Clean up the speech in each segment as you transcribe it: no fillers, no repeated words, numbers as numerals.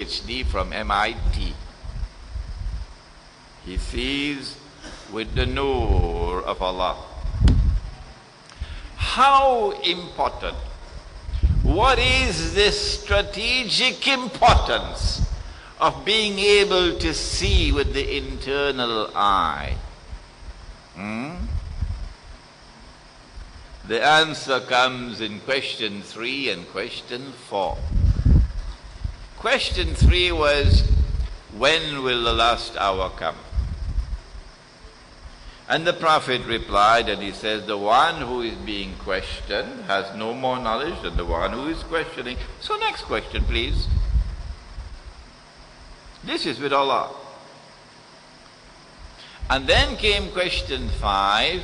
PhD from MIT. He sees with the nur of Allah. How important? What is the strategic importance of being able to see with the internal eye? The answer comes in question 3 and question 4. Question 3 was, when will the last hour come? And the Prophet replied, and he says, the one who is being questioned has no more knowledge than the one who is questioning. So next question, please. This is with Allah. And then came question 5.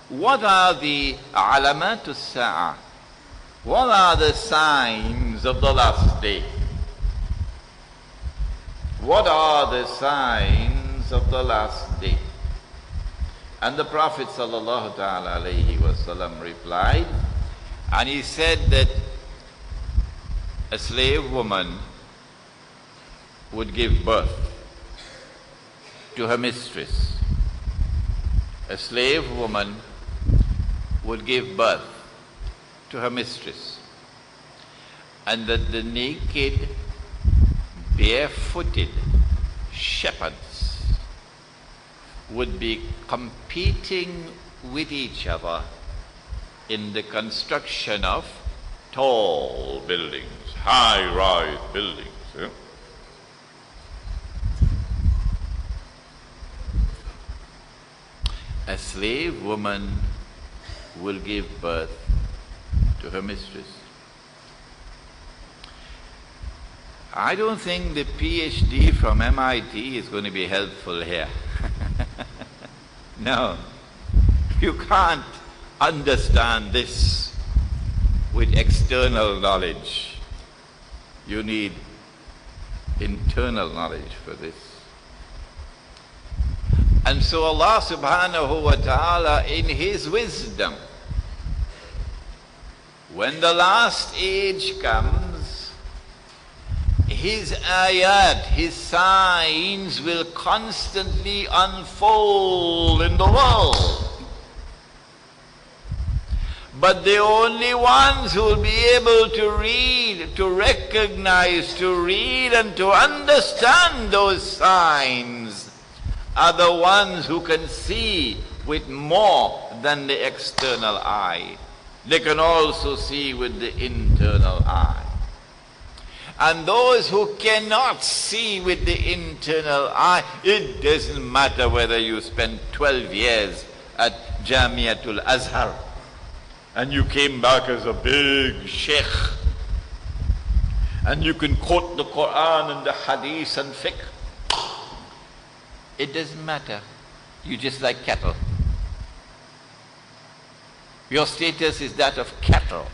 What are the alamat as-sa'ah? What are the signs of the last day? What are the signs of the last day? And the Prophet sallallahu ta'ala alayhi wasallam replied, and he said that a slave woman would give birth to her mistress. A slave woman would give birth to her mistress. And that the naked, barefooted shepherds would be competing with each other in the construction of tall buildings, high-rise buildings. Yeah? A slave woman will give birth to her mistress. I don't think the PhD from MIT is going to be helpful here. No, you can't understand this with external knowledge. You need internal knowledge for this. And so Allah subhanahu wa ta'ala, in His wisdom, when the last age comes, His ayat, His signs will constantly unfold in the world. But the only ones who will be able to read, to recognize, to read and to understand those signs are the ones who can see with more than the external eye. They can also see with the internal eye. And those who cannot see with the internal eye, it doesn't matter whether you spend 12 years at Jamiatul Azhar and you came back as a big sheikh and you can quote the Quran and the Hadith and fiqh. It doesn't matter. You're just like cattle. Your status is that of cattle,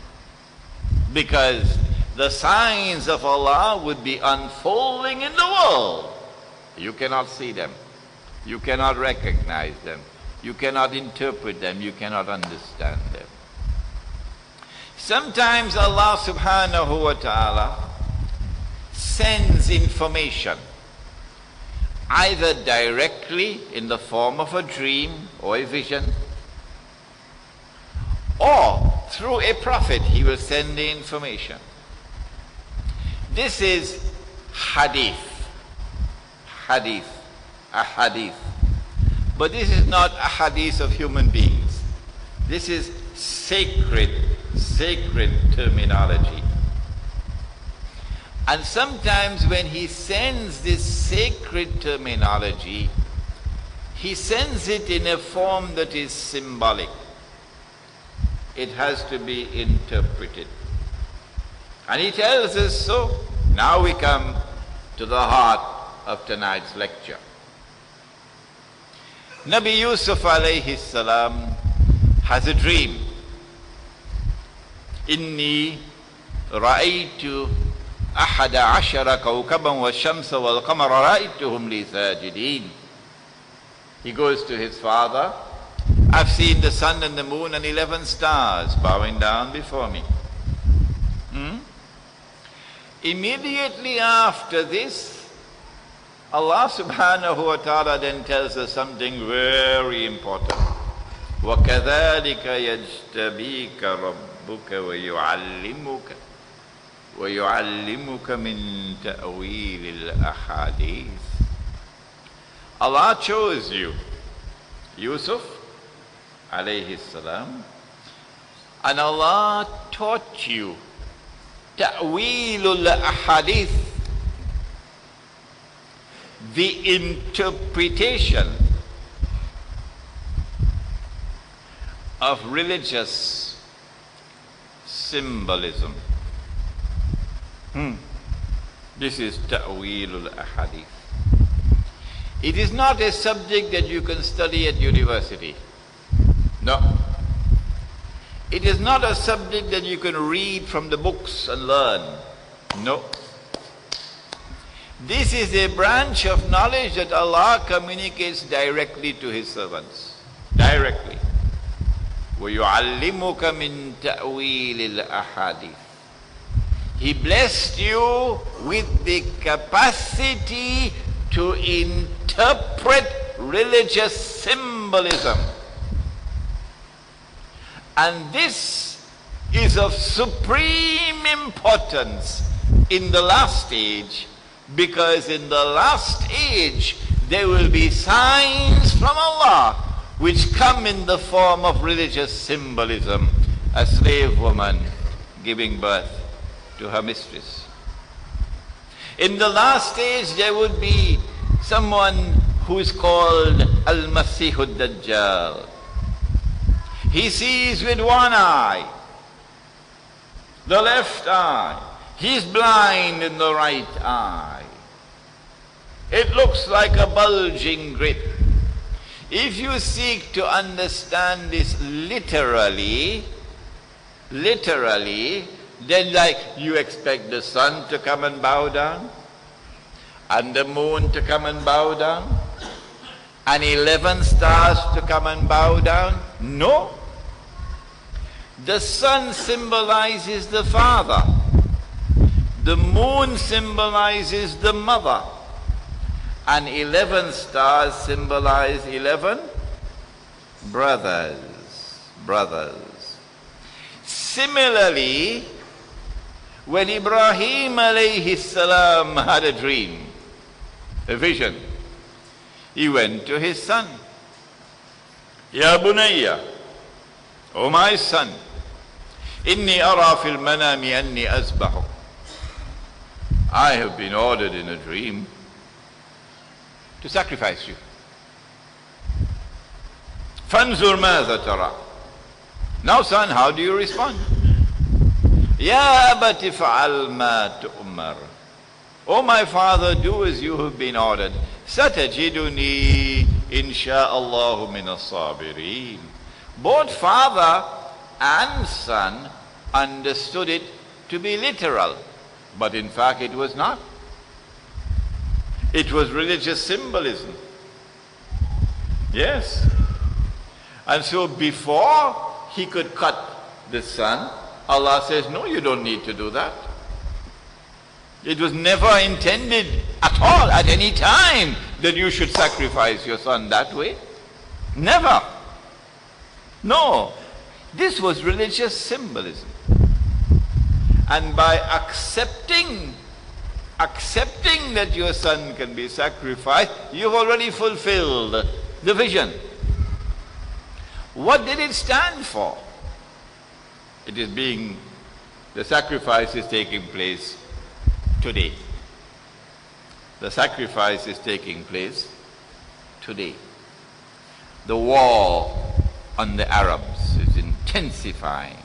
because the signs of Allah would be unfolding in the world. You cannot see them. You cannot recognize them. You cannot interpret them. You cannot understand them. Sometimes Allah subhanahu wa ta'ala sends information, either directly in the form of a dream or a vision, or through a prophet He will send the information. This is hadith. Hadith. A hadith. But this is not a hadith of human beings. This is sacred terminology. And sometimes when He sends this sacred terminology, He sends it in a form that is symbolic. It has to be interpreted. And He tells us so. Now we come to the heart of tonight's lecture. Nabi Yusuf alayhi salam has a dream. Inni ra'aytu أحد عشر كوكبا والشمس والقمر رأيتهم لي ساجدين. He goes to his father. I've seen the sun and the moon and 11 stars bowing down before me. Immediately after this, Allah subhanahu wa ta'ala then tells us something very important. وَكَذَلِكَ يَجْتَبِيكَ رَبُّكَ وَيُعَلِّمُكَ مِن تَأْوِيلِ الْأَحَادِيثِ. Allah chose you, Yusuf alayhi salam, and Allah taught you ta'wilul ahadith, the interpretation of religious symbolism. This is ta'wilul ahadith. It is not a subject that you can study at university. No. It is not a subject that you can read from the books and learn. No. This is a branch of knowledge that Allah communicates directly to His servants. Directly. وَيُعَلِّمُكَ مِن تَأْوِيلِ الْأَحَادِيثِ. He blessed you with the capacity to interpret religious symbolism. And this is of supreme importance in the last age, because in the last age there will be signs from Allah which come in the form of religious symbolism. A slave woman giving birth to her mistress. In the last age there would be someone who is called Al-Masih Ad-Dajjal. He sees with one eye, the left eye. He's blind in the right eye. It looks like a bulging grip. If you seek to understand this literally, then like you expect the sun to come and bow down, and the moon to come and bow down, and 11 stars to come and bow down. No. The sun symbolizes the father. The moon symbolizes the mother. And 11 stars symbolize 11 brothers. Similarly, when Ibrahim alayhi salam had a dream, a vision, he went to his son. Ya bunayya, O my son, inni ara fil manami anni azbahuk. I have been ordered in a dream to sacrifice you. Fanzur madha tara. Now son, how do you respond? Ya abati fa'al ma tu'mar. O my father, do as you have been ordered. Satajiduni insha'Allahu min as-sabirin. Both father and son understood it to be literal, but in fact it was not. It was religious symbolism. Yes. And so before he could cut the son, Allah says, no, you don't need to do that. It was never intended at all, at any time, that you should sacrifice your son that way. Never. No. This was religious symbolism. And by accepting that your son can be sacrificed, you've already fulfilled the vision. What did it stand for? It is the sacrifice is taking place today. The sacrifice is taking place today. The war on the Arabs is intensifying.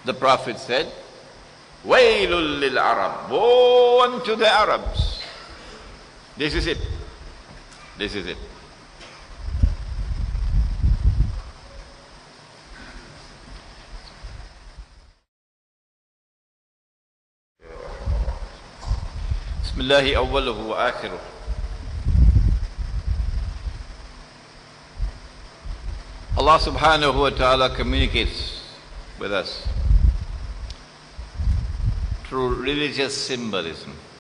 The Prophet said, Waylul lil Arab, woe unto the Arabs. This is it. This is it. Bismillahi awwaluhu wa akhiruh. Allah subhanahu wa ta'ala communicates with us through religious symbolism.